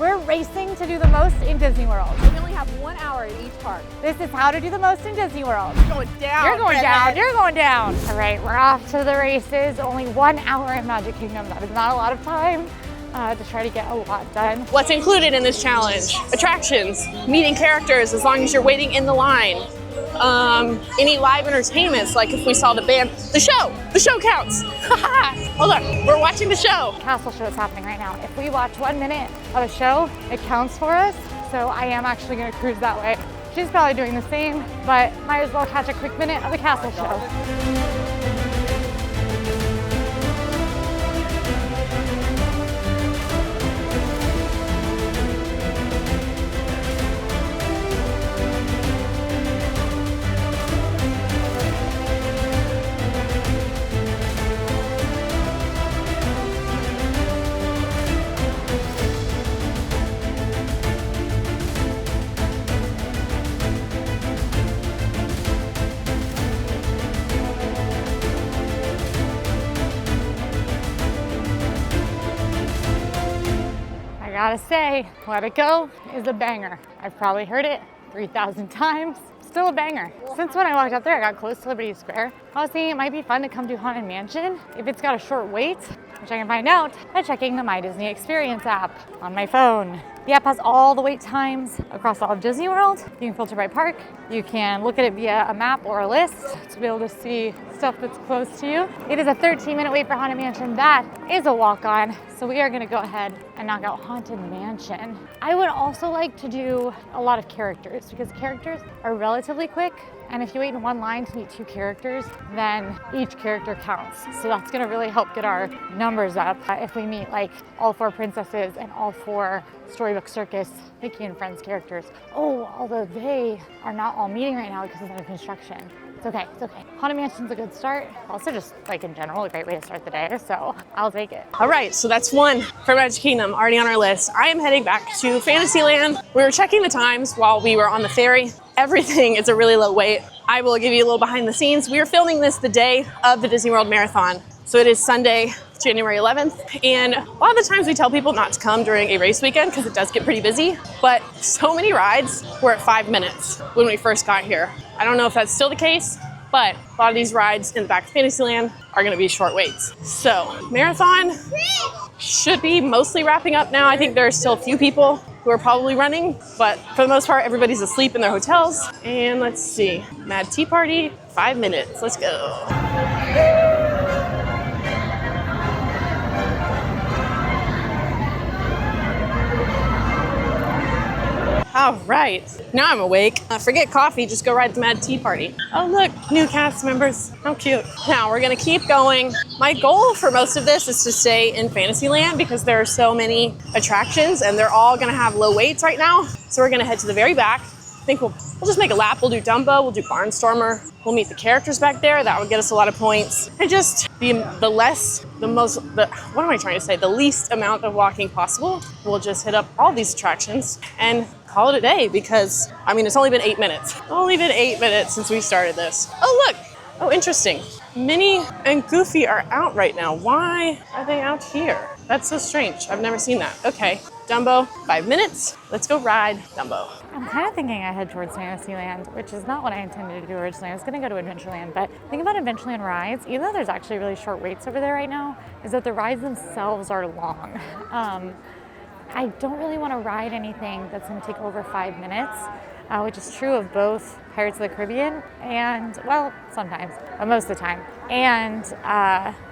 We're racing to do the most in Disney World. We only have 1 hour in each park. This is how to do the most in Disney World. You're going down. You're going down. You're going down. All right, we're off to the races. Only 1 hour in Magic Kingdom. That is not a lot of time to try to get a lot done. What's included in this challenge? Attractions, meeting characters as long as you're waiting in the line. Any live entertainments, like if we saw the band, the show counts. Hold on, we're watching the show. Castle show is happening right now. If we watch 1 minute of a show, it counts for us. So I am actually gonna cruise that way. She's probably doing the same, but might as well catch a quick minute of the castle show. I gotta say, Let It Go is a banger. I've probably heard it 3,000 times. Still a banger. Since when I walked up there, I got close to Liberty Square. I was thinking it might be fun to come to Haunted Mansion if it's got a short wait, which I can find out by checking the My Disney Experience app on my phone. The app has all the wait times across all of Disney World. You can filter by park. You can look at it via a map or a list to be able to see stuff that's close to you. It is a 13-minute wait for Haunted Mansion. That is a walk-on. So we are gonna go ahead and knock out Haunted Mansion. I would also like to do a lot of characters because characters are relatively quick. And if you wait in one line to meet 2 characters, then each character counts. So that's gonna really help get our numbers up. If we meet like all 4 princesses and all 4 Storybook Circus Mickey and Friends characters. Oh, although they are not all meeting right now because it's under construction. It's okay, it's okay. Haunted Mansion's a good start. Also just like in general, a great way to start the day, so I'll take it. All right, so that's 1 for Magic Kingdom, already on our list. I am heading back to Fantasyland. We were checking the times while we were on the ferry. Everything is a really low wait. I will give you a little behind the scenes. We are filming this the day of the Disney World Marathon. So it is Sunday, January 11th. And a lot of the times we tell people not to come during a race weekend because it does get pretty busy, but so many rides were at 5 minutes when we first got here. I don't know if that's still the case, but a lot of these rides in the back of Fantasyland are gonna be short waits. So Marathon should be mostly wrapping up now. I think there are still a few people who are probably running, but for the most part, everybody's asleep in their hotels. And let's see, Mad Tea Party, 5 minutes, let's go. All right, now I'm awake. Forget coffee, just go ride the Mad Tea Party. Oh look, new cast members, how cute. Now we're gonna keep going. My goal for most of this is to stay in Fantasyland because there are so many attractions and they're all gonna have low waits right now. So we're gonna head to the very back. I think we'll just make a lap. We'll do Dumbo, we'll do Barnstormer. We'll meet the characters back there. That would get us a lot of points. And just the least amount of walking possible. We'll just hit up all these attractions and call it a day because, I mean, it's only been 8 minutes. Only been 8 minutes since we started this. Oh, look. Oh, interesting. Minnie and Goofy are out right now. Why are they out here? That's so strange. I've never seen that. Okay, Dumbo, 5 minutes. Let's go ride Dumbo. I'm kind of thinking I head towards Fantasyland, which is not what I intended to do originally. I was going to go to Adventureland, but the thing about Adventureland rides, even though there's actually really short waits over there right now, is that the rides themselves are long. I don't really want to ride anything that's going to take over 5 minutes, which is true of both Pirates of the Caribbean and, well, sometimes, but most of the time. And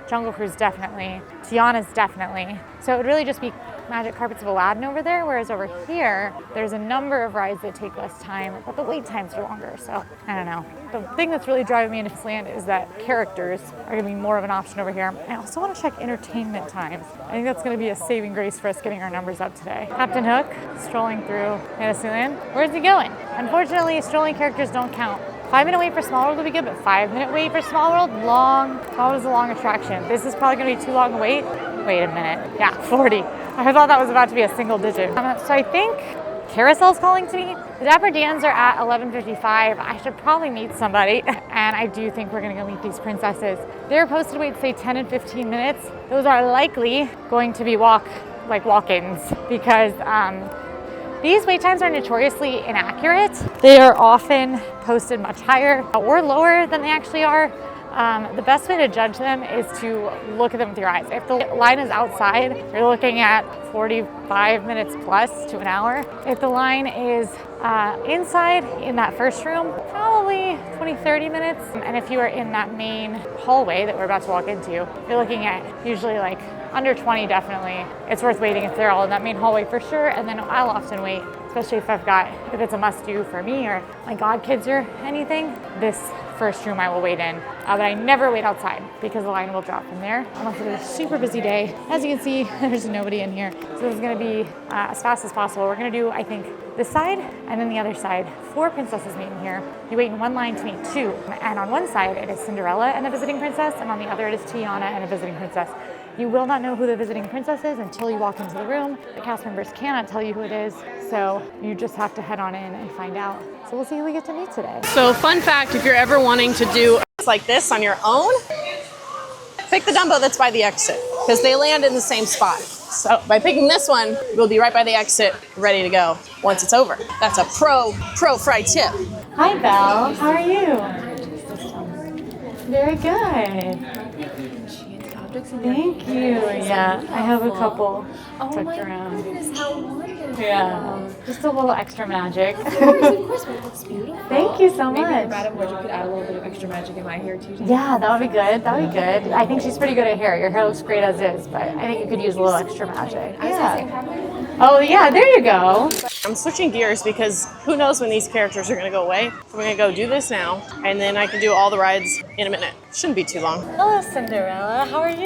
Jungle Cruise definitely, Tiana's definitely. So it would really just be Magic Carpets of Aladdin over there, whereas over here, there's a number of rides that take less time, but the wait times are longer, so I don't know. The thing that's really driving me into Fantasyland is that characters are gonna be more of an option over here. I also wanna check entertainment times. I think that's gonna be a saving grace for us getting our numbers up today. Captain Hook, strolling through Fantasyland. Where's he going? Unfortunately, strolling characters don't count. 5 minute wait for Small World would be good, but 5 minute wait for Small World, long. Small World is a long attraction. This is probably gonna be too long a wait. Wait a minute, yeah, 40. I thought that was about to be a single digit. So I think Carousel's calling to me. The Dapper Dans are at 11:55. I should probably meet somebody. And I do think we're gonna go meet these princesses. Their posted waits say 10 and 15 minutes. Those are likely going to be walk like walk-ins because these wait times are notoriously inaccurate. They are often posted much higher or lower than they actually are. The best way to judge them is to look at them with your eyes. If the line is outside, you're looking at 45 minutes plus to an hour. If the line is inside in that first room, probably 20-30 minutes. And if you are in that main hallway that we're about to walk into, you're looking at usually like under 20 definitely. It's worth waiting if they're all in that main hallway for sure. And then I'll often wait, especially if it's a must do for me or my godkids or anything. This first room I will wait in, but I never wait outside because the line will drop from there unless it is a super busy day. As you can see, there's nobody in here. So this is gonna be as fast as possible. We're gonna do, I think, this side and then the other side. 4 princesses meet in here. You wait in one line to meet 2. And on one side, it is Cinderella and a visiting princess, and on the other, it is Tiana and a visiting princess. You will not know who the visiting princess is until you walk into the room. The cast members cannot tell you who it is, so you just have to head on in and find out. So we'll see who we get to meet today. So fun fact, if you're ever wanting to do like this on your own, pick the Dumbo that's by the exit because they land in the same spot. So by picking this one, we'll be right by the exit, ready to go once it's over. That's a pro fry tip. Hi, Belle. How are you? Very good. Thank you. Yeah, I have a couple tucked around. Goodness, how wonderful. Yeah, just a little extra magic. Of course, but it looks beautiful. Thank you so Maybe much. Madam Wardrobe could add a little bit of extra magic in my hair too. Yeah, that would be good. That would be good. I think she's pretty good at hair. Your hair looks great as is, but I think you could use a little extra magic. Yeah. Oh yeah, there you go. I'm switching gears because who knows when these characters are gonna go away. So we're gonna go do this now, and then I can do all the rides in a minute. Shouldn't be too long. Hello, Cinderella. How are you?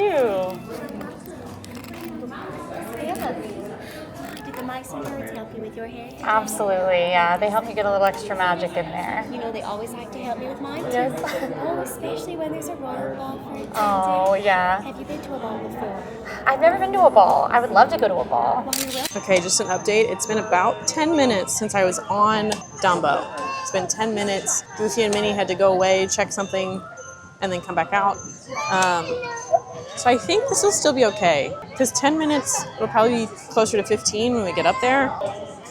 Did the mice and birds help you with your hair? Absolutely, yeah. They help me get a little extra magic in there. You know, they always like to help me with mine too. Yes. Oh, especially when there's a royal ball for attending. Oh, yeah. Have you been to a ball before? I've never been to a ball. I would love to go to a ball. Well, you will. Okay, just an update. It's been about 10 minutes since I was on Dumbo. It's been 10 minutes. Goofy and Minnie had to go away, check something, and then come back out. So I think this will still be okay because 10 minutes will probably be closer to 15 when we get up there.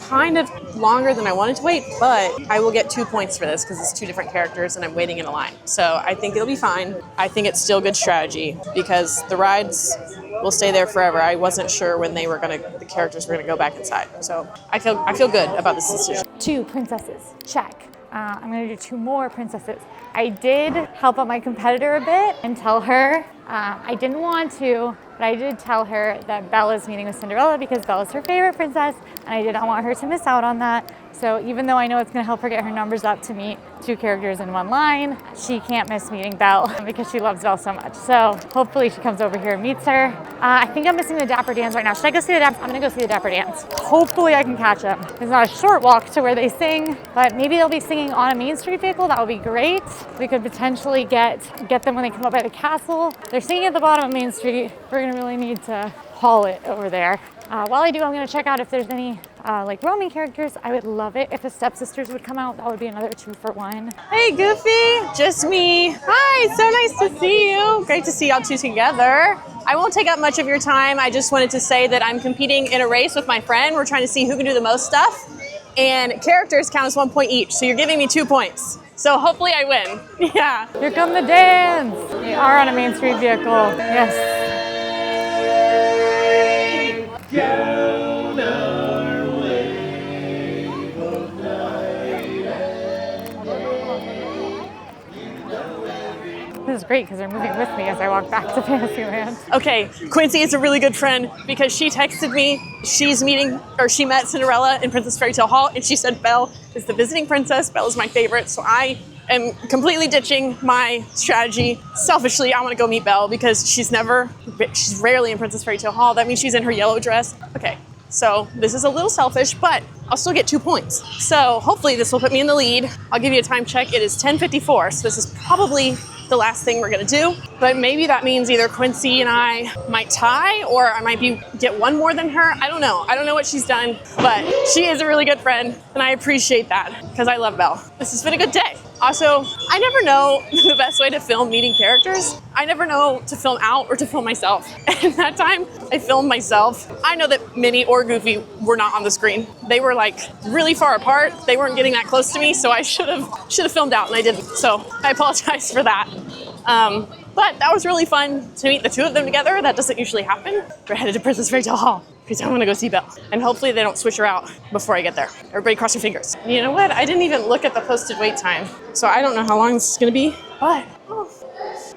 Kind of longer than I wanted to wait, but I will get 2 points for this because it's 2 different characters and I'm waiting in a line. So I think it'll be fine. I think it's still good strategy because the rides will stay there forever. I wasn't sure when the characters were gonna go back inside. So I feel good about this decision. 2 princesses, check. I'm gonna do 2 more princesses. I did help out my competitor a bit and tell her, I didn't want to, but I did tell her that Bella's meeting with Cinderella because Bella's her favorite princess and I did not want her to miss out on that. So even though I know it's gonna help her get her numbers up to meet 2 characters in one line, she can't miss meeting Belle because she loves Belle so much. So hopefully she comes over here and meets her. I think I'm missing the Dapper Dans right now. Should I go see the Dapper? I'm gonna go see the Dapper Dans. Hopefully I can catch them. It's not a short walk to where they sing, but maybe they'll be singing on a Main Street vehicle. That would be great. We could potentially get them when they come up by the castle. They're singing at the bottom of Main Street. We're gonna really need to haul it over there. While I do, I'm gonna check out if there's any like roaming characters. I would love it if the stepsisters would come out. That would be another 2 for 1. Hey Goofy, just me. Hi, so nice to see you. Great to see y'all 2 together. I won't take up much of your time. I just wanted to say that I'm competing in a race with my friend. We're trying to see who can do the most stuff. And characters count as 1 point each, so you're giving me 2 points. So hopefully I win. Yeah. Here come the Dans. We are on a Main Street vehicle. Yes. Down our way of night. This is great because they're moving with me as I walk back to Fantasyland. Okay, Quincy is a really good friend because she texted me. She met Cinderella in Princess Fairy Tale Hall and she said Belle is the visiting princess. Belle is my favorite. So I am completely ditching my strategy. Selfishly, I want to go meet Belle because she's rarely in Princess Fairy Tale Hall. That means she's in her yellow dress. Okay, so this is a little selfish, but I'll still get 2 points. So hopefully this will put me in the lead. I'll give you a time check. It is 10:54, so this is probably the last thing we're gonna do, but maybe that means either Quincy and I might tie or I might get 1 more than her. I don't know. I don't know what she's done, but she is a really good friend and I appreciate that because I love Belle. This has been a good day. Also, I never know the best way to film meeting characters. I never know to film out or to film myself. And that time, I filmed myself. I know that Minnie or Goofy were not on the screen. They were like really far apart. They weren't getting that close to me, so I should have filmed out, and I didn't. So I apologize for that. But that was really fun to meet the two of them together. That doesn't usually happen. We're headed to Princess Fairy Tale Hall because I want to go see Belle. And hopefully they don't switch her out before I get there. Everybody cross your fingers. You know what? I didn't even look at the posted wait time. So I don't know how long this is going to be, but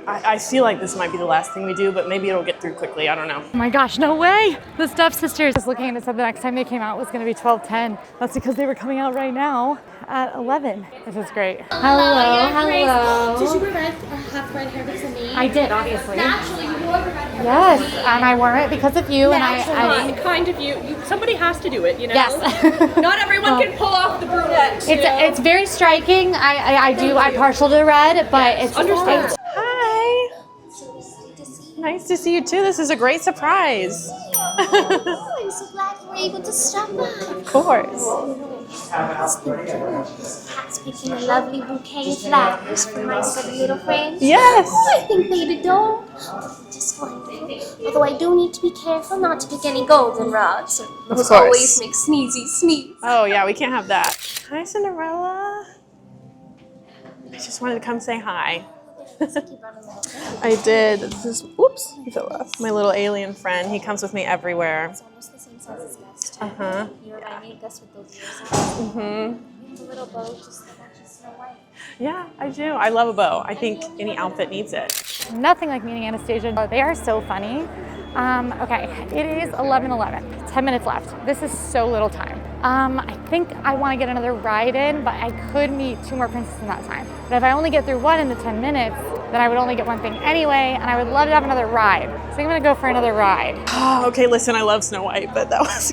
I feel like this might be the last thing we do, but maybe it'll get through quickly. I don't know. Oh my gosh, no way! The Stepsisters was looking and it said the next time they came out was going to be 12:10. That's because they were coming out right now at 11. This is great. Hello. hello. Did you have red hair because of me? I did, obviously. Naturally, you wore red hair. Yes, and I wore it because of you, and I Kind of you. Somebody has to do it, you know? yes. Not everyone can pull off the brunette. It's very striking. I'm partial to red, but it's Understand. Hi. Nice to see you too. This is a great surprise. Oh, I'm so glad you were able to stop by. Of course. Pat's picking a lovely bouquet of flowers for my seven little friends. Yes. I think they'd adore. Just wonderful. Although I do need to be careful not to pick any goldenrods. Those course. always make sneezy sneeze. Oh yeah, we can't have that. Hi, Cinderella. I just wanted to come say hi. I did. This is, oops, he fell off. My little alien friend. He comes with me everywhere. It's almost the same size as Gus. Uh-huh. You remind me of Gus with those ears. Mm-hmm. The little bow just like Snow White. Yeah, I do. I love a bow. I think any outfit needs it. nothing like meeting Anastasia. They are so funny. Okay, it is 11:11, 10 minutes left. This is so little time. I think I want to get another ride in, but I could meet 2 more princesses in that time. But if I only get through one in the 10 minutes, then I would only get one thing anyway, and I would love to have another ride. So I'm gonna go for another ride. Oh, okay, listen, I love Snow White, but that was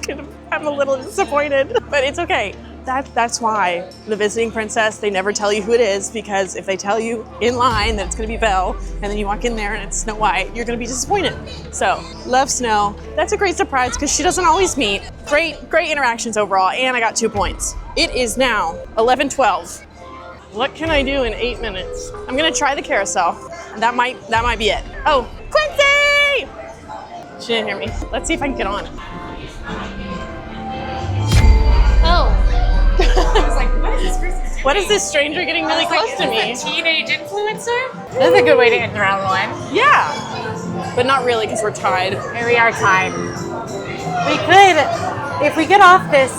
I'm a little disappointed, but it's okay. That's why the visiting princess, they never tell you who it is, because if they tell you in line that it's gonna be Belle, and then you walk in there and it's Snow White, you're gonna be disappointed. So, love Snow. That's a great surprise because she doesn't always meet. Great interactions overall, and I got 2 points. It is now 11:12. What can I do in 8 minutes? I'm gonna try the carousel. That might be it. Oh, Quincy! She didn't hear me. Let's see if I can get on. Oh. I was like, what is this person doing? What is this stranger getting really close to me? Is this a teenage influencer? This is a good way to end round one. Yeah, but not really because we're tied. Here we are tied. We could, if we get off this,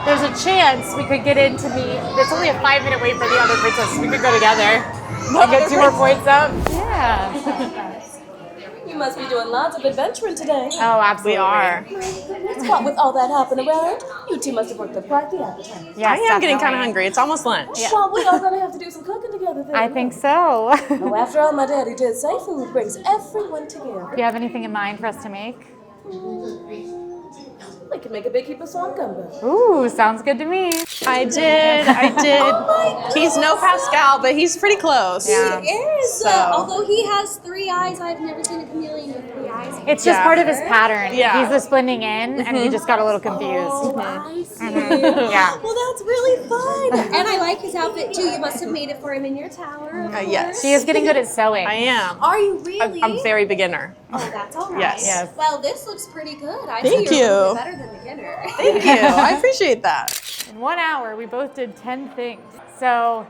there's a chance we could get in to meet. It's only a 5-minute wait for the other princess. We could go together and get 2 more points up. Yeah. You must be doing lots of adventuring today. Oh, absolutely. We are. What with all that happening around? You two must have worked up quite the appetite. Yes, I am getting kind of definitely. hungry. It's almost lunch. Yeah. Well, we are going to have to do some cooking together then. I think so. Oh, after all, my daddy did say food brings everyone together. Do you have anything in mind for us to make? We could make a big heap of swamp gumbo. Ooh, sounds good to me. I did. He's no Pascal, but he's pretty close. Yeah. He is. So- Although he has 3 eyes, I've never seen a chameleon with 3 eyes. It's just Yeah. part of his pattern. Yeah. He's just blending in, and he just got a little confused. Oh, I see. Yeah. Well, that's really fun. And I like his outfit too. You must have made it for him in your tower. Yes. She is getting good at sewing. I am. Are you really? I'm very beginner. Oh, that's all right. Yes. Yes. Well, this looks pretty good. I Thank see you're a little you. bit better than beginner. Thank you. I appreciate that. In 1 hour, we both did 10 things. So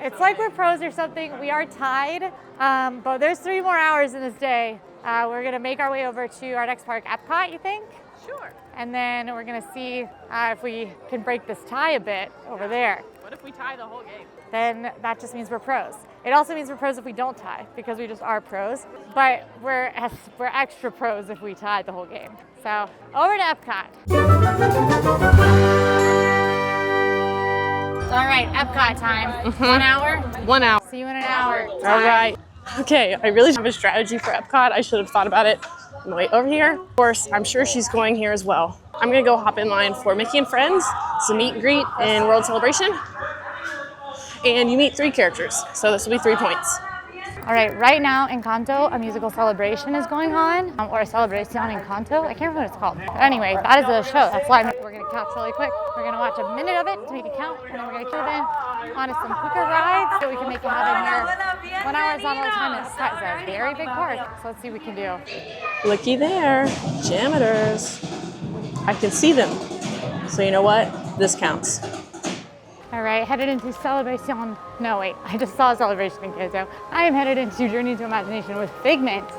it's like we're pros or something. We are tied, but there's 3 more hours in this day. We're gonna make our way over to our next park, Epcot, you think? Sure. And then we're gonna see if we can break this tie a bit over there. What if we tie the whole game? Then that just means we're pros. It also means we're pros if we don't tie, because we just are pros. But we're extra pros if we tie the whole game. So over to Epcot. All right, Epcot time. 1 hour. 1 hour. See you in an hour. All right. Okay, I really have a strategy for Epcot. I should have thought about it on the way over here. Of course, I'm sure she's going here as well. I'm gonna go hop in line for Mickey and Friends. It's a meet and greet in World Celebration. And you meet 3 characters, so this will be 3 points. All right, right now Encanto, a musical celebration is going on, or a celebration Encanto. I can't remember what it's called. But anyway, that is the show. That's why we're gonna count really quick. We're gonna watch a minute of it to make it count, and then we're gonna kill it in. onto some quicker rides so we can make it happen here. 1 hour is not all the time. It's a very big park, so let's see what we can do. Looky there, janitors. I can see them. So you know what? This counts. All right, headed into Celebration. No, wait, I just saw Celebration in Kyoto. I am headed into Journey to Imagination with Figment.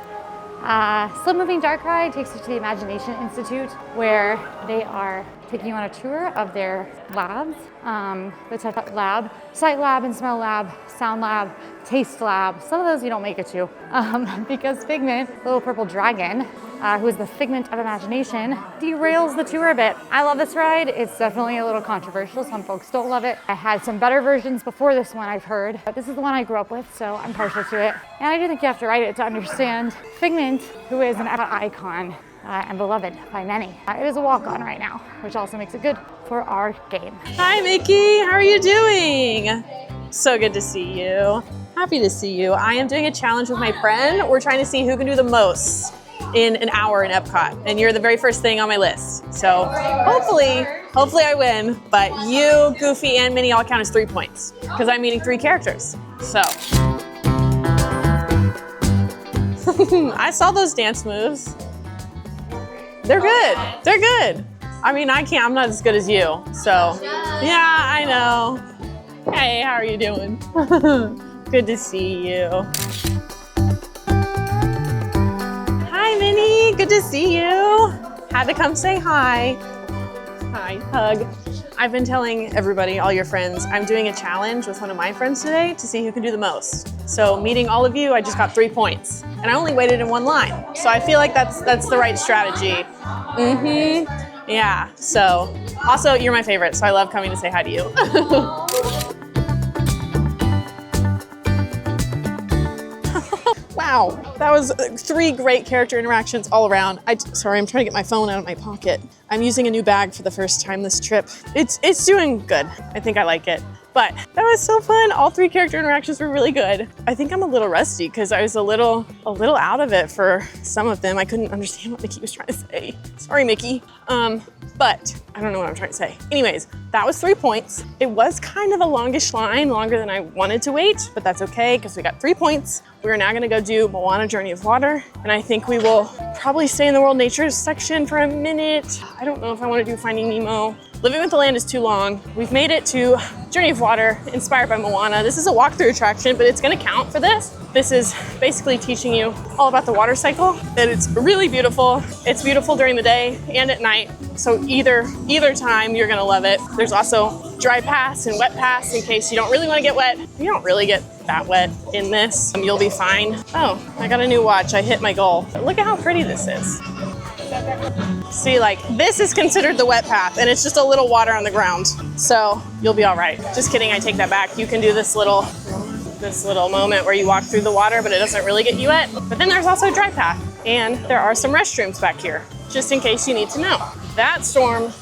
Slow moving dark ride takes you to the Imagination Institute, where they are taking you on a tour of their labs. The tech lab, sight lab and smell lab, sound lab, taste lab. Some of those you don't make it to because Figment, the little purple dragon, who is the figment of imagination, derails the tour a bit. I love this ride. It's definitely a little controversial. Some folks don't love it. I had some better versions before this one, I've heard, but this is the one I grew up with, so I'm partial to it. And I do think you have to ride it to understand Figment, who is an Epcot icon and beloved by many. It is a walk-on right now, which also makes it good for our game. Hi, Mickey. How are you doing? So good to see you. Happy to see you. I am doing a challenge with my friend. We're trying to see who can do the most in an hour in Epcot, and you're the very first thing on my list. So hopefully I win, but you, Goofy, and Minnie all count as 3 points because I'm meeting 3 characters. So I saw those dance moves. They're good. They're good. I mean, I'm not as good as you. So yeah, I know. Hey, how are you doing? Good to see you. Hi, Minnie. Good to see you. Had to come say hi. Hi, hug. I've been telling everybody, all your friends, I'm doing a challenge with one of my friends today to see who can do the most. So meeting all of you, I just got 3 points. And I only waited in one line. So I feel like that's the right strategy. Yeah, so also you're my favorite, so I love coming to say hi to you. Wow, that was 3 great character interactions all around. Sorry, I'm trying to get my phone out of my pocket. I'm using a new bag for the first time this trip. It's doing good. I think I like it. But that was so fun. All 3 character interactions were really good. I think I'm a little rusty because I was a little out of it for some of them. I couldn't understand what Mickey was trying to say. Sorry, Mickey. But I don't know what I'm trying to say. Anyways, that was 3 points. It was kind of a longish line, longer than I wanted to wait, but that's okay because we got 3 points. We're now gonna go do Moana Journey of Water, and I think we will probably stay in the World Nature section for a minute. I don't know if I wanna do Finding Nemo. Living with the Land is too long. We've made it to Journey of Water, inspired by Moana. This is a walkthrough attraction, but it's gonna count for this. This is basically teaching you all about the water cycle, and it's really beautiful. It's beautiful during the day and at night, so either time you're gonna love it. There's also dry pass and wet pass in case you don't really wanna get wet. You don't really get that wet in this. You'll be fine. Oh, I got a new watch. I hit my goal. Look at how pretty this is. See, like, this is considered the wet path, and it's just a little water on the ground. So you'll be all right. Just kidding, I take that back. You can do this little moment where you walk through the water, but it doesn't really get you wet. But then there's also a dry path, and there are some restrooms back here, just in case you need to know. That storm,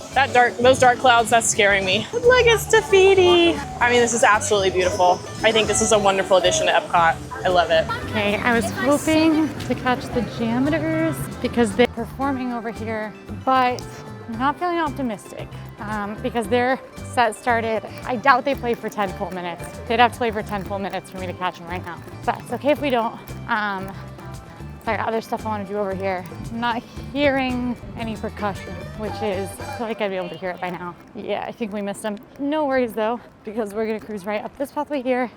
those dark clouds, that's scaring me. Look, it's Te Fiti. I mean, this is absolutely beautiful. I think this is a wonderful addition to Epcot. I love it. Okay, I was hoping to catch the janitors because they're performing over here, but I'm not feeling optimistic because their set started, I doubt they play for 10 full minutes. They'd have to play for 10 full minutes for me to catch them right now. But it's okay if we don't. I got other stuff I want to do over here. I'm not hearing any percussion, which is, I feel like I'd be able to hear it by now. Yeah, I think we missed them. No worries though, because we're gonna cruise right up this pathway here.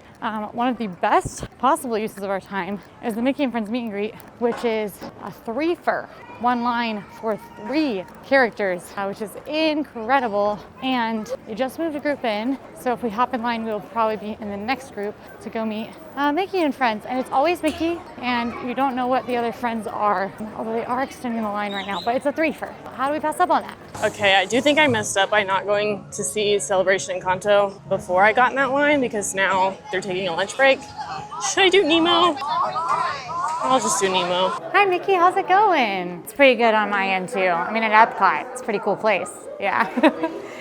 One of the best possible uses of our time is the Mickey and Friends meet and greet, which is a 3-fer. 1 line for 3 characters, which is incredible. And you just moved a group in, so if we hop in line, we'll probably be in the next group to go meet Mickey and Friends. And it's always Mickey, and you don't know what the other friends are, although they are extending the line right now, but it's a 3-fer. How do we pass up on that? Okay, I do think I messed up by not going to see Celebration in Kanto before I got in that line, because now they're taking a lunch break. Should I do Nemo? I'll just do Nemo. Hi Mickey, how's it going? It's pretty good on my end too. I mean, at Epcot, it's a pretty cool place. Yeah.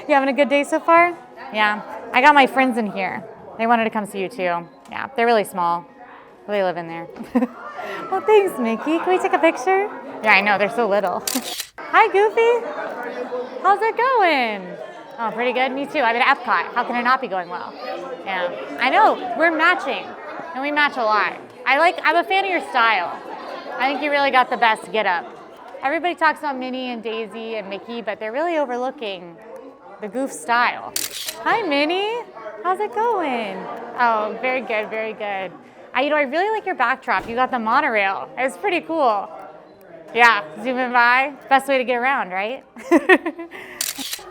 You having a good day so far? Yeah. I got my friends in here. They wanted to come see you too. Yeah, they're really small. They live in there. Well, thanks Mickey. Can we take a picture? Yeah, I know, they're so little. Hi Goofy. How's it going? Oh, pretty good. Me too. I mean, Epcot. How can it not be going well? Yeah. I know. We're matching, and we match a lot. I'm a fan of your style. I think you really got the best get up. Everybody talks about Minnie and Daisy and Mickey, but they're really overlooking the Goof style. Hi, Minnie. How's it going? Oh, very good, very good. I really like your backdrop. You got the monorail. It's pretty cool. Yeah, zooming by. Best way to get around, right?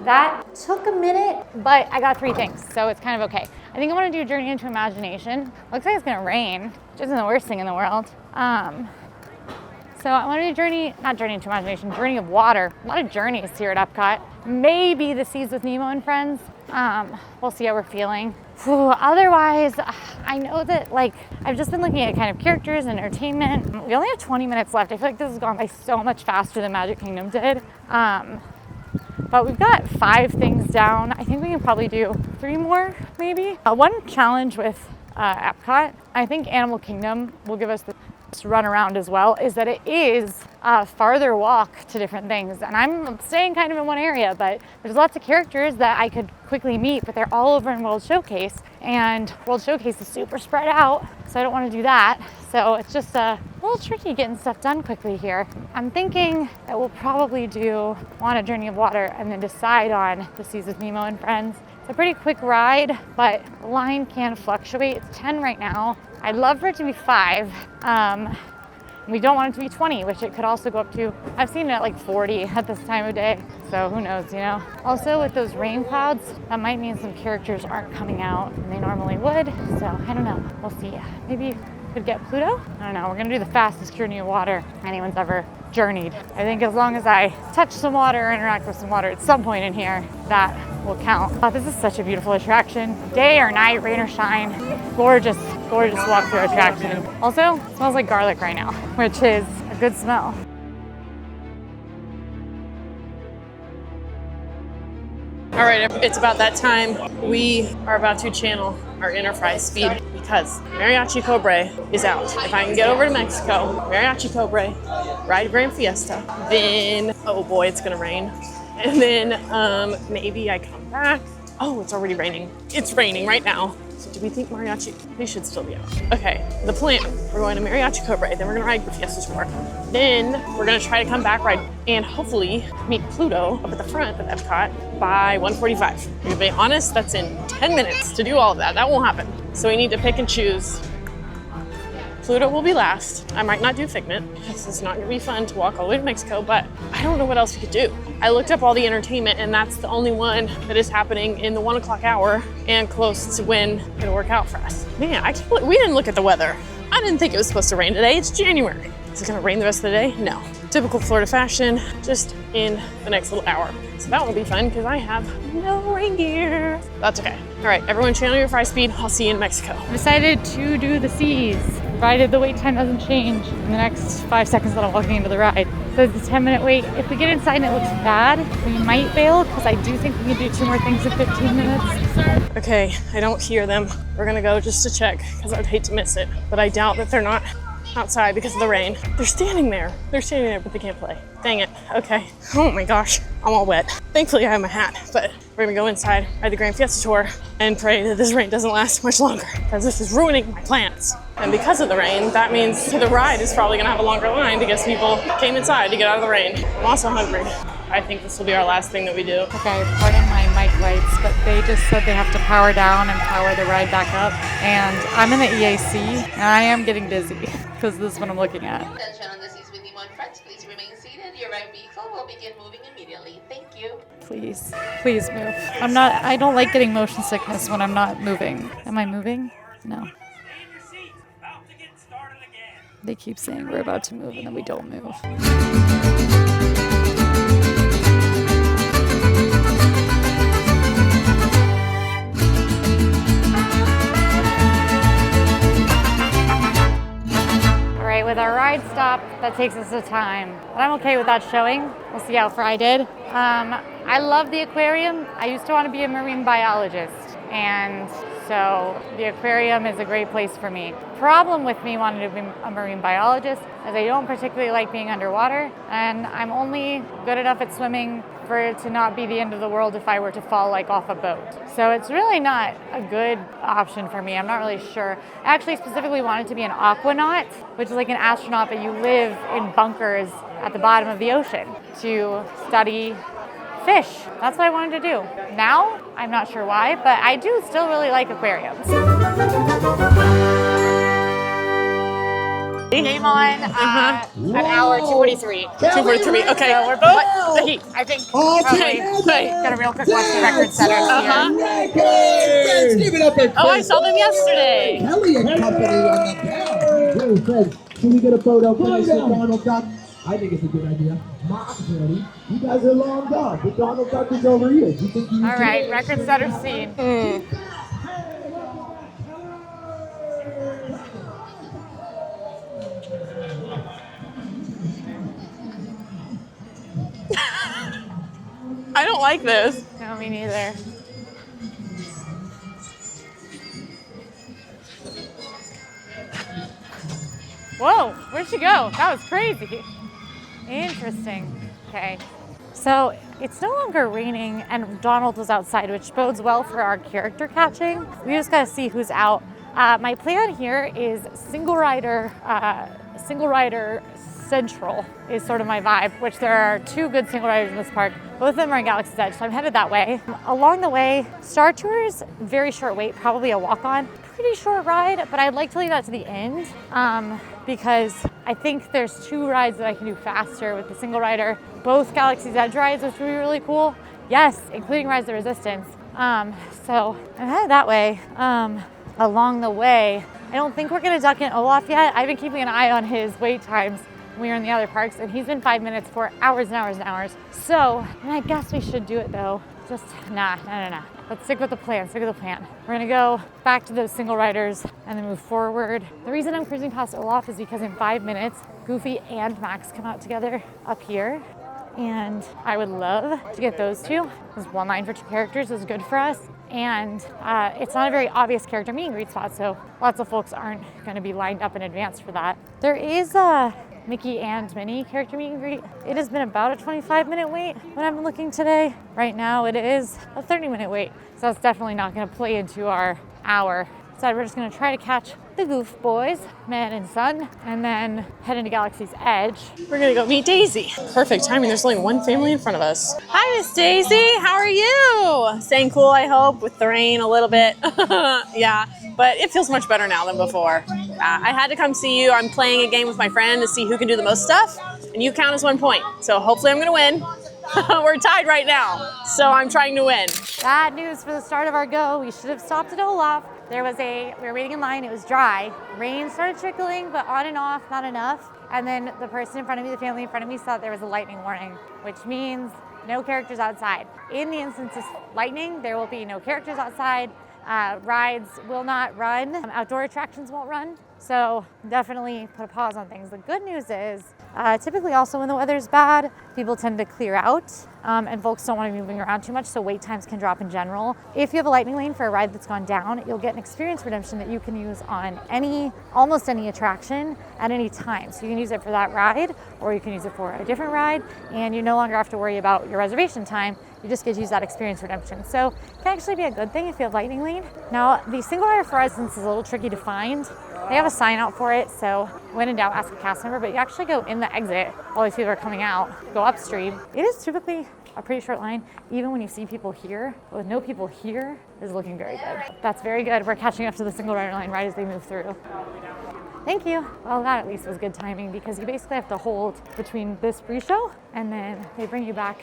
That took a minute, but I got 3 things, so it's kind of okay. I think I want to do Journey into Imagination. Looks like it's gonna rain, which isn't the worst thing in the world. So I want to do not Journey into Imagination, Journey of Water. A lot of journeys here at Epcot. Maybe the Seas with Nemo and Friends. We'll see how we're feeling. Otherwise, I know that I've just been looking at kind of characters and entertainment. We only have 20 minutes left. I feel like this has gone by so much faster than Magic Kingdom did. But we've got 5 things down. I think we can probably do 3 more, maybe. One challenge with Epcot, I think Animal Kingdom will give us the run around as well, is that it is a farther walk to different things. And I'm staying kind of in one area, but there's lots of characters that I could quickly meet, but they're all over in World Showcase. And World Showcase is super spread out, so I don't want to do that. So it's just a little tricky getting stuff done quickly here. I'm thinking that we'll probably want a Journey of Water and then decide on the Seas with Nemo and Friends. It's a pretty quick ride, but the line can fluctuate. It's 10 right now. I'd love for it to be 5. We don't want it to be 20, which it could also go up to. I've seen it at like 40 at this time of day, so who knows, you know? Also, with those rain clouds, that might mean some characters aren't coming out and they normally would, so I don't know. We'll see. Maybe could get Pluto? I don't know. We're gonna do the fastest Journey of Water anyone's ever journeyed. I think as long as I touch some water or interact with some water at some point in here, that will count. Oh, this is such a beautiful attraction. Day or night, rain or shine, gorgeous, gorgeous walk-through attraction. Also, it smells like garlic right now, which is a good smell. All right, it's about that time. We are about to channel our inner fry speed because Mariachi Cobra is out. If I can get over to Mexico, Mariachi Cobra, ride Grand Fiesta, then, oh boy, it's gonna rain. And then maybe I come back. Oh, it's already raining. It's raining right now. So do we think Mariachi? They should still be out. Okay, the plan. We're going to Mariachi Cobra, then we're gonna ride the Fiesta Tour. Then we're gonna try to come back, ride, and hopefully meet Pluto up at the front of Epcot by 1:45. To be honest, that's in 10 minutes to do all of that. That won't happen. So we need to pick and choose. Pluto will be last. I might not do Figment because it's not gonna be fun to walk all the way to Mexico, but I don't know what else we could do. I looked up all the entertainment and that's the only one that is happening in the 1 o'clock hour and close to when it'll work out for us. Man, I can't believe we didn't look at the weather. I didn't think it was supposed to rain today. It's January. Is it gonna rain the rest of the day? No. Typical Florida fashion, just in the next little hour. So that will be fun because I have no rain gear. That's okay. All right, everyone channel your fry speed. I'll see you in Mexico. I decided to do the Seas, provided the wait time doesn't change in the next 5 seconds that I'm walking into the ride. So it's a 10-minute wait. If we get inside and it looks bad, we might bail because I do think we can do 2 more things in 15 minutes. Okay, I don't hear them. We're gonna go just to check because I'd hate to miss it, but I doubt that they're not outside because of the rain. They're standing there. They're standing there, but they can't play. Dang it. Okay. Oh my gosh, I'm all wet. Thankfully I have my hat, but we're gonna go inside, ride the Grand Fiesta Tour, and pray that this rain doesn't last much longer because this is ruining my plans. And because of the rain, that means the ride is probably gonna have a longer line because people came inside to get out of the rain. I'm also hungry. I think this will be our last thing that we do. Okay, pardon my mic lights, but they just said they have to power down and power the ride back up. And I'm in the EAC, and I am getting dizzy because this is what I'm looking at. Attention on the Seas with Nemo and Friends. Please remain seated. Your ride vehicle will begin moving immediately. Thank you. Please, please move. I don't like getting motion sickness when I'm not moving. Am I moving? No. They keep saying we're about to move and then we don't move. With our ride stop, that takes us to time. But I'm okay with that showing. We'll see how far I did. I love the aquarium. I used to want to be a marine biologist, and so the aquarium is a great place for me. Problem with me wanting to be a marine biologist is I don't particularly like being underwater, and I'm only good enough at swimming for it to not be the end of the world if I were to fall like off a boat. So it's really not a good option for me. I'm not really sure. I actually specifically wanted to be an aquanaut, which is like an astronaut, but you live in bunkers at the bottom of the ocean to study fish. That's what I wanted to do. Now, I'm not sure why, but I do still really like aquariums. Game on an hour 2:43. 2:43. Okay. So we're both the Heat. I think probably got a real quick watch the record setters here. Friends, give it up for Oh, I saw them yesterday. Kelly and company on the bell. Hey, Fred, can we get a photo for Mr. Donald Duck? I think it's a good idea. Mom's ready. You guys are long gone, but Donald Duck is over here. Do you think you All right, record setter scene. I don't like this. No, me neither. Whoa, where'd she go? That was crazy. Interesting. Okay. So it's no longer raining and Donald was outside, which bodes well for our character catching. We just gotta see who's out. My plan here is single rider Central is sort of my vibe, which there are 2 good single riders in this park. Both of them are in Galaxy's Edge, so I'm headed that way. Along the way, Star Tours, very short wait, probably a walk-on. Pretty short ride, but I'd like to leave that to the end because I think there's 2 rides that I can do faster with the single rider. Both Galaxy's Edge rides, which would be really cool. Yes, including Rise of the Resistance. So I'm headed that way. Along the way, I don't think we're gonna duck in Olaf yet. I've been keeping an eye on his wait times when we were in the other parks, and he's been 5 minutes for hours and hours and hours. So, and I guess we should do it though. Just, nah. Let's stick with the plan, We're gonna go back to those single riders and then move forward. The reason I'm cruising past Olaf is because in 5 minutes, Goofy and Max come out together up here. And I would love to get those 2. Because 1 line for 2 characters is good for us. And it's not a very obvious character meet and greet spot, so lots of folks aren't gonna be lined up in advance for that. There is a Mickey and Minnie character meet and greet. It has been about a 25-minute wait when I've been looking today. Right now it is a 30-minute wait. So that's definitely not gonna play into our hour. So we're just gonna try to catch the Goof Boys, man and son, and then head into Galaxy's Edge. We're gonna go meet Daisy. Perfect timing, there's only 1 family in front of us. Hi, Miss Daisy, how are you? Staying cool, I hope, with the rain a little bit. Yeah, but it feels much better now than before. I had to come see you. I'm playing a game with my friend to see who can do the most stuff, and you count as 1 point. So hopefully I'm gonna win. We're tied right now, so I'm trying to win. Bad news for the start of our go. We should have stopped at Olaf. We were waiting in line, it was dry. Rain started trickling, but on and off, not enough. And then the person in front of me, the family in front of me, saw there was a lightning warning, which means no characters outside. In the instance of lightning, there will be no characters outside. Rides will not run. Outdoor attractions won't run. So definitely put a pause on things. The good news is, typically also when the weather's bad, people tend to clear out and folks don't want to be moving around too much, so wait times can drop in general. If you have a lightning lane for a ride that's gone down, you'll get an experience redemption that you can use on almost any attraction at any time. So you can use it for that ride, or you can use it for a different ride, and you no longer have to worry about your reservation time. You just get to use that experience redemption. So it can actually be a good thing if you have lightning lane. Now, the single rider for us is a little tricky to find. They have a sign out for it, so when in doubt, ask a cast member, but you actually go in the exit while these people are coming out, go upstream. It is typically a pretty short line, even when you see people here. With no people here, is looking very good. That's very good. We're catching up to the single rider line right as they move through. Thank you. Well, that at least was good timing because you basically have to hold between this pre-show and then they bring you back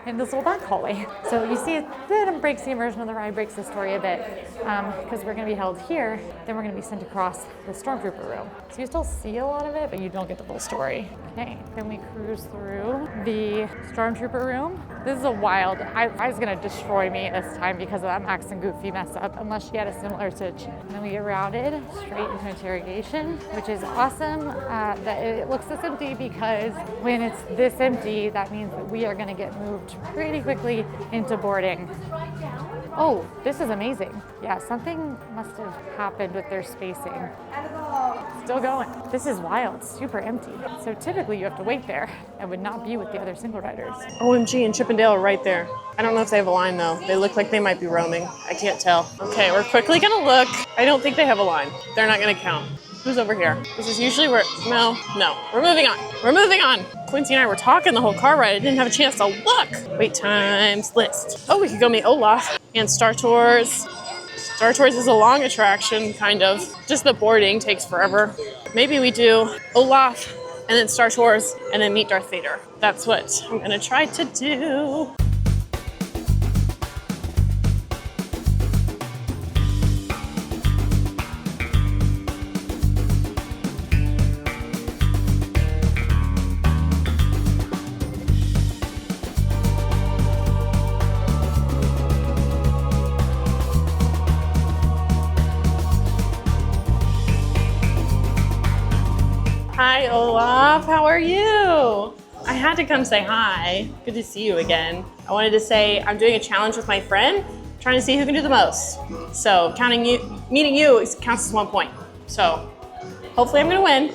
in this little back hallway. So you see it then breaks the immersion of the ride, breaks the story a bit because we're going to be held here, then we're going to be sent across the Stormtrooper room. So you still see a lot of it, but you don't get the full story. Okay, then we cruise through the Stormtrooper room. This is a wild, I was going to destroy me this time because of that Max and Goofy mess up, unless she had a similar stitch. And then we get routed straight into interrogation, which is awesome that it looks this empty because when it's this empty, that means that we are going to get moved pretty quickly into boarding. Oh, this is amazing. Yeah, something must have happened with their spacing. still going. This is wild, super empty. So typically you have to wait there. I would not be with the other single riders. OMG and Chip and Dale are right there. I don't know if they have a line though. They look like they might be roaming. I can't tell. Okay, we're quickly gonna look. I don't think they have a line. They're not gonna count. Who's over here? This is usually where, no. We're moving on. We're moving on. Quincy and I were talking the whole car ride. I didn't have a chance to look. Wait times list. Oh, we could go meet Olaf and Star Tours. Star Tours is a long attraction, kind of. Just the boarding takes forever. Maybe we do Olaf and then Star Tours and then meet Darth Vader. That's what I'm gonna try to do. Hi, Olaf. How are you? I had to come say hi. Good to see you again. I wanted to say I'm doing a challenge with my friend, trying to see who can do the most. So meeting you counts as 1 point. So hopefully I'm gonna win.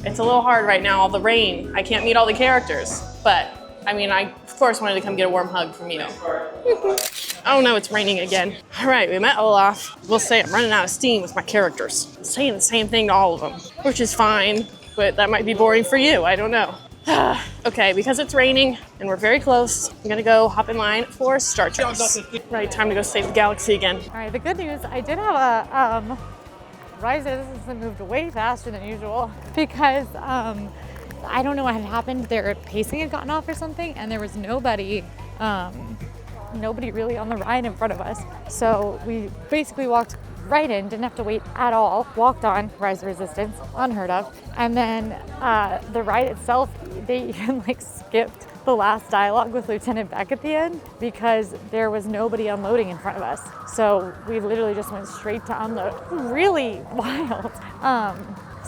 It's a little hard right now, all the rain. I can't meet all the characters, but I mean, I of course wanted to come get a warm hug from you. Oh no, it's raining again. All right, we met Olaf. We'll say I'm running out of steam with my characters. I'm saying the same thing to all of them, which is fine. But that might be boring for you, I don't know. Okay, because it's raining and we're very close, I'm gonna go hop in line for Star Tours. Right, time to go save the galaxy again. All right, the good news, I did have a Rise of Resistance that moved way faster than usual because I don't know what had happened. Their pacing had gotten off or something, and there was nobody really on the ride in front of us. So we basically walked right in, didn't have to wait at all, walked on Rise of Resistance, unheard of. And then the ride itself, they even like skipped the last dialogue with Lieutenant Beck at the end because there was nobody unloading in front of us. So we literally just went straight to unload. Really wild.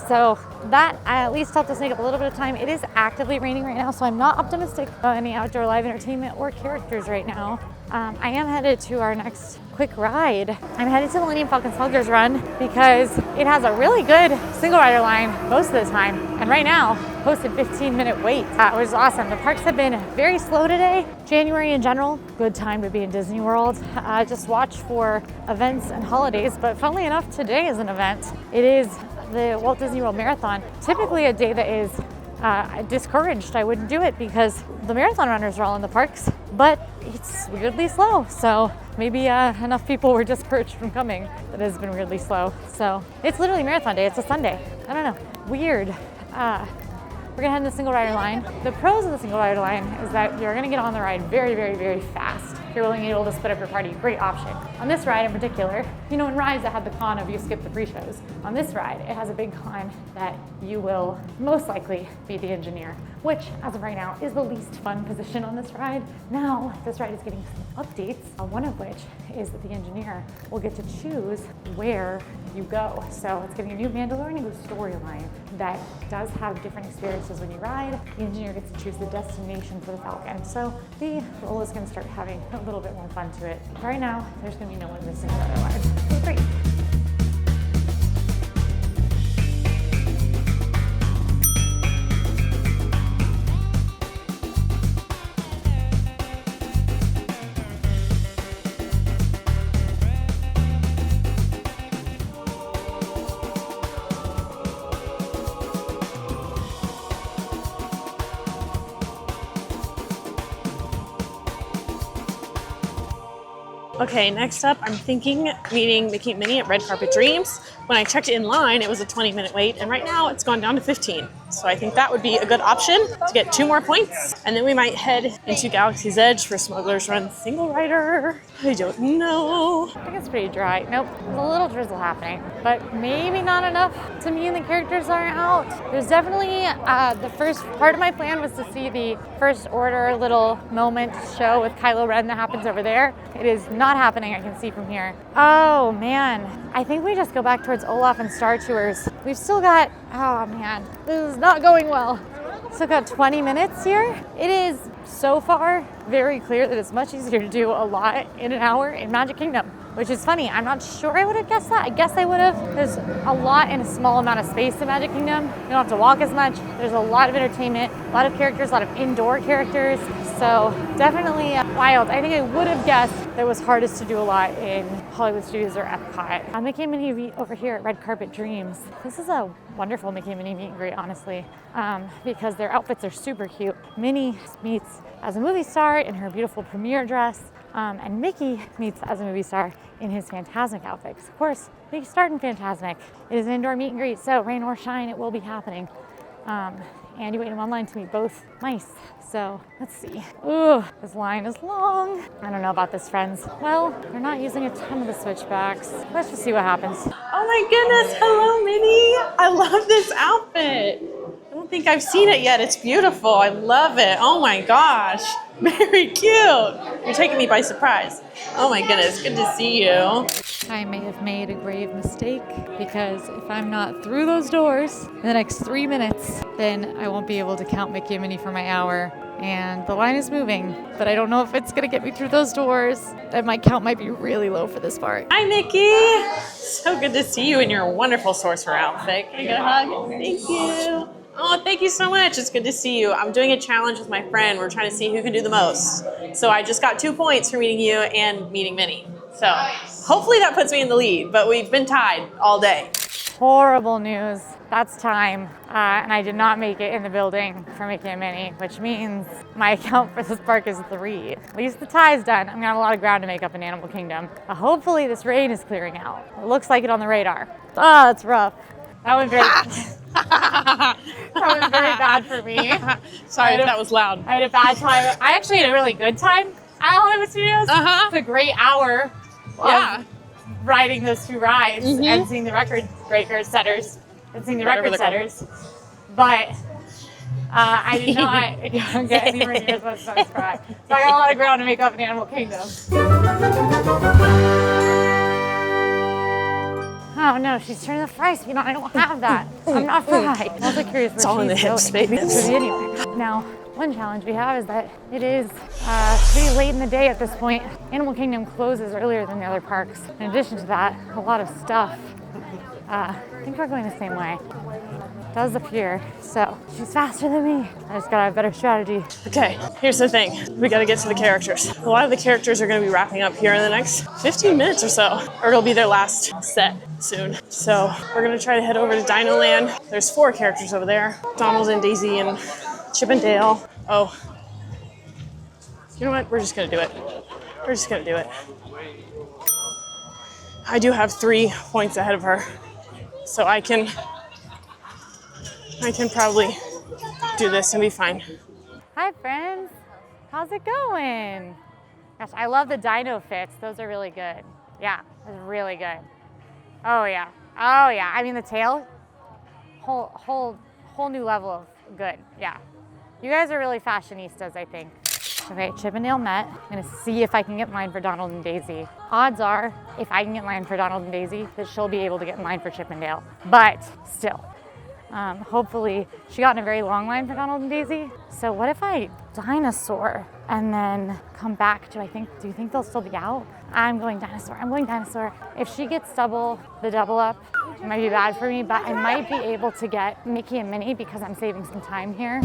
So that at least helped us make up a little bit of time. It is actively raining right now, so I'm not optimistic about any outdoor live entertainment or characters right now. I am headed to our next quick ride. I'm headed to Millennium Falcon Smugglers Run because it has a really good single rider line most of the time. And right now, posted 15-minute wait, which is awesome. The parks have been very slow today. January in general, good time to be in Disney World. Just watch for events and holidays, but funnily enough, today is an event. It is the Walt Disney World Marathon, typically a day that is discouraged. I wouldn't do it because the marathon runners are all in the parks, but it's weirdly slow. So maybe enough people were discouraged from coming that it has been weirdly slow. So it's literally marathon day. It's a Sunday. I don't know. Weird. We're gonna head in the single rider line. The pros of the single rider line is that you're gonna get on the ride very, very, very fast. If you're willing and able to split up your party, great option. On this ride in particular, you know, in rides that had the con of you skip the pre-shows. On this ride, it has a big con that you will most likely be the engineer, which as of right now is the least fun position on this ride. Now, this ride is getting some updates, one of which is that the engineer will get to choose where you go. So it's getting a new Mandalorian storyline that does have different experiences when you ride. The engineer gets to choose the destination for the Falcon. So the role is going to start having a little bit more fun to it. Right now, there's going to be no one in this single rider line. It's great. Okay, next up, I'm thinking meeting Mickey and Minnie at Red Carpet Dreams. When I checked in line, it was a 20-minute wait, and right now it's gone down to 15. So I think that would be a good option to get 2 more points. And then we might head into Galaxy's Edge for Smuggler's Run single rider. I don't know. I think it's pretty dry. Nope, there's a little drizzle happening, but maybe not enough to mean the characters aren't out. There's definitely, the first part of my plan was to see the First Order little moment show with Kylo Ren that happens over there. It is not happening, I can see from here. Oh man, I think we just go back towards Olaf and Star Tours. We've still got, oh man, this is not going well. Still got 20 minutes here. It is so far, very clear that it's much easier to do a lot in an hour in Magic Kingdom, which is funny. I'm not sure I would have guessed that. I guess I would have. There's a lot in a small amount of space in Magic Kingdom. You don't have to walk as much. There's a lot of entertainment, a lot of characters, a lot of indoor characters. So definitely wild. I think I would have guessed that it was hardest to do a lot in Hollywood Studios or Epcot. Mickey and Minnie over here at Red Carpet Dreams. This is a wonderful Mickey and Minnie meet and greet, honestly, because their outfits are super cute. Minnie meets as a movie star in her beautiful premiere dress, and Mickey meets as a movie star in his Fantasmic outfit. Of course, Mickey starred in Fantasmic. It is an indoor meet and greet, so rain or shine, it will be happening. And you wait in one line to meet both mice. So let's see. Ooh, this line is long. I don't know about this, friends. Well, they're not using a ton of the switchbacks. Let's just see what happens. Oh my goodness, hello Minnie. I love this outfit. I don't think I've seen it yet. It's beautiful. I love it. Oh my gosh. Very cute. You're taking me by surprise. Oh my goodness, good to see you. I may have made a grave mistake because if I'm not through those doors in the next 3 minutes, then I won't be able to count Mickey and Minnie for my hour. And the line is moving, but I don't know if it's gonna get me through those doors. And my count might be really low for this part. Hi Mickey. So good to see you in your wonderful sorcerer outfit. Can I get a hug? Thank you. Oh, thank you so much. It's good to see you. I'm doing a challenge with my friend. We're trying to see who can do the most. So I just got 2 points for meeting you and meeting Minnie. So hopefully that puts me in the lead, but we've been tied all day. Horrible news. That's time. And I did not make it in the building for Mickey and Minnie, which means my count for this park is 3. At least the tie's done. I'm gonna have a lot of ground to make up in Animal Kingdom. But hopefully this rain is clearing out. It looks like it on the radar. Ah, that's rough. That went very that went very bad for me. Sorry if that was loud. I had a bad time. I actually had a really good time at Hollywood Studios. It's a great hour of riding those 2 rides and seeing the record setters. But I did not get anywhere near as much as I was trying. So I got a lot of ground to make up in Animal Kingdom. Oh no, she's turning the fry speed on. I don't have that. I'm not fried. I'm also curious where it's all in the hips, baby. Anyway. Now, one challenge we have is that it is pretty late in the day at this point. Animal Kingdom closes earlier than the other parks. In addition to that, a lot of stuff. I think we're going the same way. Does appear. So she's faster than me. I just gotta have a better strategy. Okay, here's the thing. We gotta get to the characters. A lot of the characters are gonna be wrapping up here in the next 15 minutes or so, or it'll be their last set soon. So we're gonna try to head over to Dino Land. There's 4 characters over there. Donald and Daisy and Chip and Dale. Oh, you know what? We're just gonna do it. We're just gonna do it. I do have 3 points ahead of her, so I can probably do this and be fine. Hi friends, how's it going? Gosh, I love the dino fits. Those are really good. Yeah, that's really good. Oh yeah, oh yeah. I mean the tail, whole new level of good. Yeah, you guys are really fashionistas, I think. Okay, Chip and Dale met. I'm gonna see if I can get in line for Donald and Daisy. Odds are, if I can get in line for Donald and Daisy, that she'll be able to get in line for Chip and Dale. But still. Hopefully, she got in a very long line for Donald and Daisy. So what if I dinosaur and then come back do you think they'll still be out? I'm going dinosaur. If she gets the double up, it might be bad for me, but I might be able to get Mickey and Minnie because I'm saving some time here.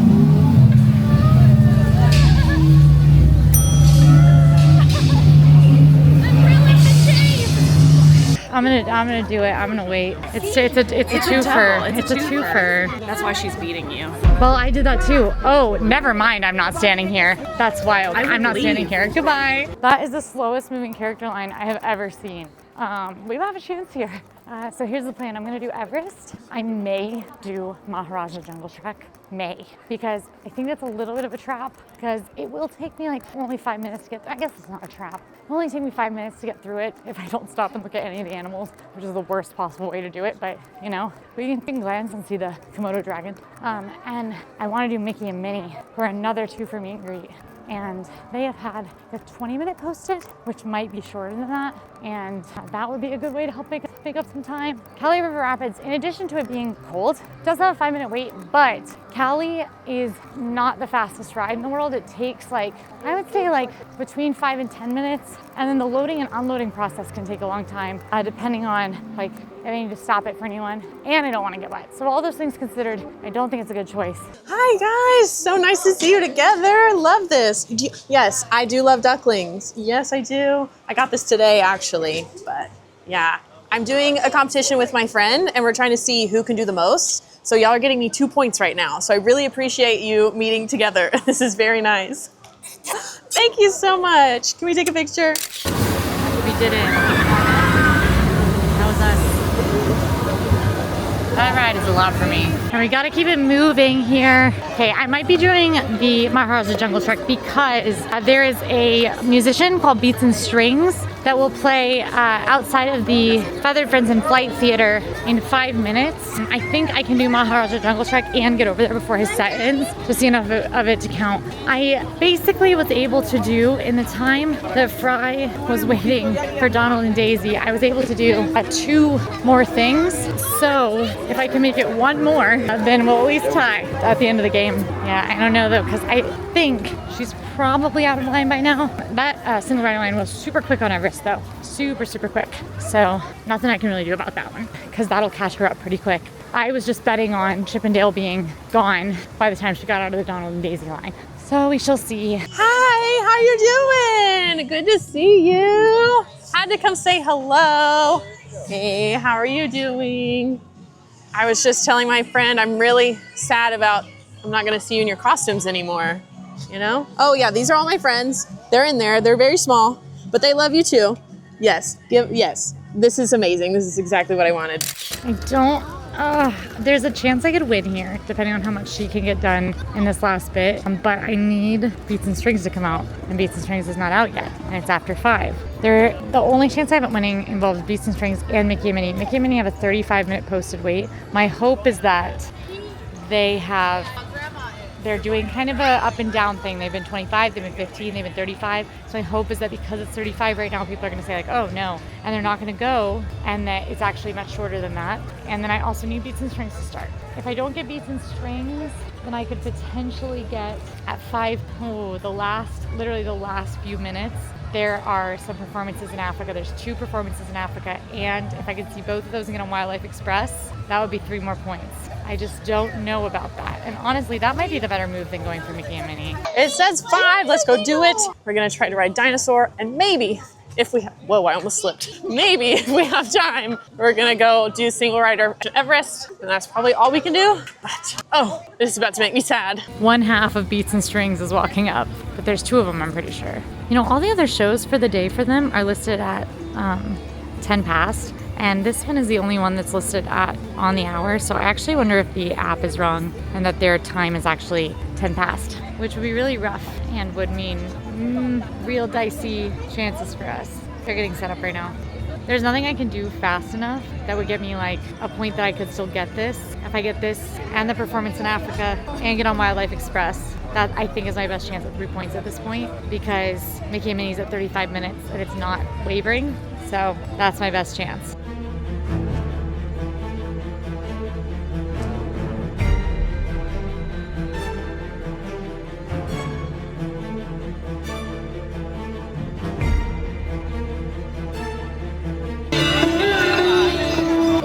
I'm gonna do it. I'm gonna wait. It's a twofer. It's a twofer. That's why she's beating you. Well, I did that too. Oh, never mind. I'm not standing here. That's wild. I'm not standing here. Goodbye. That is the slowest moving character line I have ever seen. We have a chance here. So here's the plan. I'm gonna do Everest. I may do Maharaja Jungle Trek. May, because I think that's a little bit of a trap because it will take me like only 5 minutes to get through. I guess it's not a trap. It'll only take me 5 minutes to get through it if I don't stop and look at any of the animals, which is the worst possible way to do it. But you know, we can glance and see the Komodo dragon. And I want to do Mickey and Minnie for another 2 for meet and greet. and they have had the 20-minute posted, which might be shorter than that, and that would be a good way to help make up some time. Cali River Rapids, in addition to it being cold, does have a 5-minute wait, but Cali is not the fastest ride in the world. It takes I would say between 5 and 10 minutes, and then the loading and unloading process can take a long time, depending on if I need to stop it for anyone, and I don't want to get wet. So all those things considered, I don't think it's a good choice. Hi guys, so nice to see you together. Love this. Yes, I do love ducklings. Yes, I do. I got this today actually, but yeah. I'm doing a competition with my friend and we're trying to see who can do the most. So y'all are getting me 2 points right now. So I really appreciate you meeting together. This is very nice. Thank you so much. Can we take a picture? We did it. That was us. That ride is a lot for me. And we gotta keep it moving here. Okay, I might be doing the Maharaja Jungle Trek because there is a musician called Beats and Strings that will play outside of the Feathered Friends in Flight Theater in 5 minutes. I think I can do Maharaja Jungle Trek and get over there before his set ends to see enough of it to count. I basically was able to do, in the time that Fry was waiting for Donald and Daisy, I was able to do 2 more things. So if I can make it 1 more, then we'll at least tie at the end of the game. Yeah, I don't know though, because I think she's probably out of line by now. That single rider line was super quick on Everest though. Super quick. So nothing I can really do about that one because that'll catch her up pretty quick. I was just betting on Chippendale being gone by the time she got out of the Donald and Daisy line. So we shall see. Hi, how you doing? Good to see you. Had to come say hello. Hey, how are you doing? I was just telling my friend I'm really sad about I'm not gonna see you in your costumes anymore. You know? Oh yeah, these are all my friends. They're in there. They're very small, but they love you too. Yes. Yes. This is amazing. This is exactly what I wanted. There's a chance I could win here, depending on how much she can get done in this last bit. But I need Beats and Strings to come out, and Beats and Strings is not out yet, and it's after 5. The only chance I have at winning involves Beats and Strings and Mickey and Minnie. Mickey and Minnie have a 35-minute posted wait. My hope is that they're doing kind of a up and down thing. They've been 25, they've been 15, they've been 35. So my hope is that because it's 35 right now, people are gonna say oh no, and they're not gonna go, and that it's actually much shorter than that. And then I also need Beats and Strings to start. If I don't get Beats and Strings, then I could potentially get at 5, literally the last few minutes, there are some performances in Africa. There's 2 performances in Africa, and if I could see both of those and get on Wildlife Express, that would be 3 more points. I just don't know about that. And honestly, that might be the better move than going for Mickey and Minnie. It says 5. Let's go do it. We're gonna try to ride Dinosaur, and maybe if we have, whoa, I almost slipped. Maybe if we have time, we're gonna go do single rider to Everest, and that's probably all we can do. But, this is about to make me sad. 1/2 of Beats and Strings is walking up, but there's 2 of them, I'm pretty sure. You know, all the other shows for the day for them are listed at 10 past, and this one is the only one that's listed at on the hour. So I actually wonder if the app is wrong and that their time is actually 10 past, which would be really rough and would mean real dicey chances for us. They're getting set up right now. There's nothing I can do fast enough that would get me a point that I could still get this. If I get this and the performance in Africa and get on Wildlife Express, that I think is my best chance at 3 points at this point, because Mickey and Minnie's at 35 minutes and it's not wavering. So that's my best chance.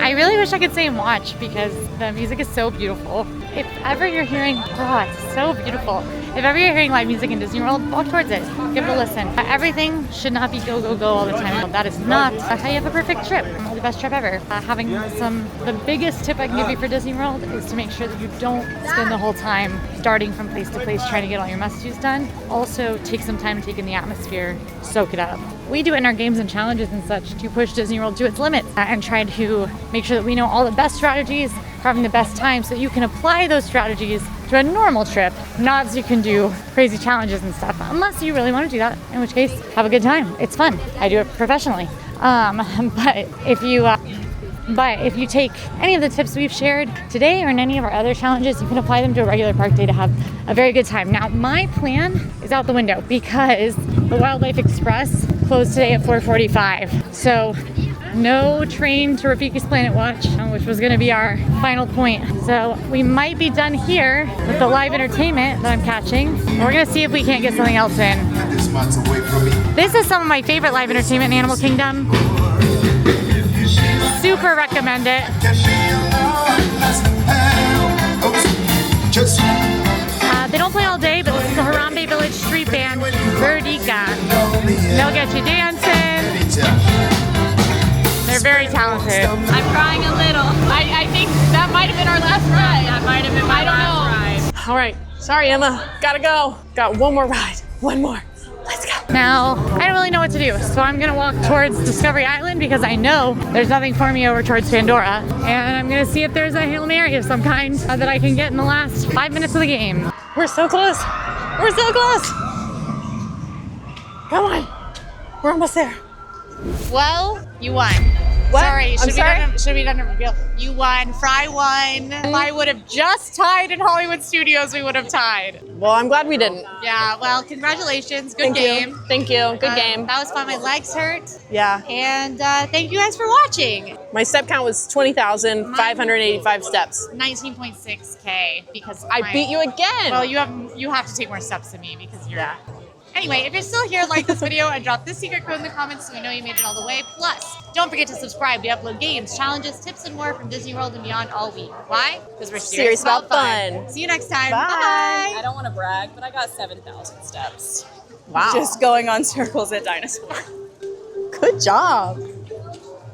I really wish I could say and watch because the music is so beautiful. If ever you're hearing, it's so beautiful. If ever you're hearing live music in Disney World, walk towards it, give it a listen. Everything should not be go, go, go all the time. That is not how you have a perfect trip, or the best trip ever. The biggest tip I can give you for Disney World is to make sure that you don't spend the whole time darting from place to place trying to get all your must-dos done. Also, take some time to take in the atmosphere, soak it up. We do it in our games and challenges and such to push Disney World to its limits and try to make sure that we know all the best strategies for having the best time so you can apply those strategies to a normal trip, not so you can do crazy challenges and stuff, unless you really want to do that, in which case, have a good time. It's fun. I do it professionally. But if you But if you take any of the tips we've shared today or in any of our other challenges, you can apply them to a regular park day to have a very good time. Now, my plan is out the window because the Wildlife Express closed today at 4:45. So no train to Rafiki's Planet Watch, which was going to be our final point. So we might be done here with the live entertainment that I'm catching. We're going to see if we can't get something else in. This is some of my favorite live entertainment in Animal Kingdom. Super recommend it. They don't play all day, but this is the Harambe Village Street Band, Verdika. They'll get you dancing. They're very talented. I'm crying a little. I think that might have been our last ride. That might have been my last ride. All right. Sorry, Emma. Gotta go. Got one more ride. One more. Let's go. Now, I don't really know what to do, so I'm gonna walk towards Discovery Island because I know there's nothing for me over towards Pandora. And I'm gonna see if there's a Hail Mary of some kind that I can get in the last 5 minutes of the game. We're so close. We're so close. Come on. We're almost there. Well, you won. What? Sorry, I'm sorry? should we done a reveal? You won. Fry won. If I would have just tied in Hollywood Studios, we would have tied. Well, I'm glad we didn't. Yeah, well, congratulations. Good game. Thank you. Good game. That was fun. My legs hurt. Yeah. And thank you guys for watching. My step count was 20,585 steps. 19.6K because I beat you again. Well, you have to take more steps than me because you're. Yeah. Anyway, if you're still here, like this video and drop this secret code in the comments so we know you made it all the way. Plus, don't forget to subscribe. We upload games, challenges, tips, and more from Disney World and beyond all week. Why? Because we're serious about fun. See you next time. Bye. Bye. I don't want to brag, but I got 7,000 steps. Wow. Just going on circles at Dinosaur. Good job.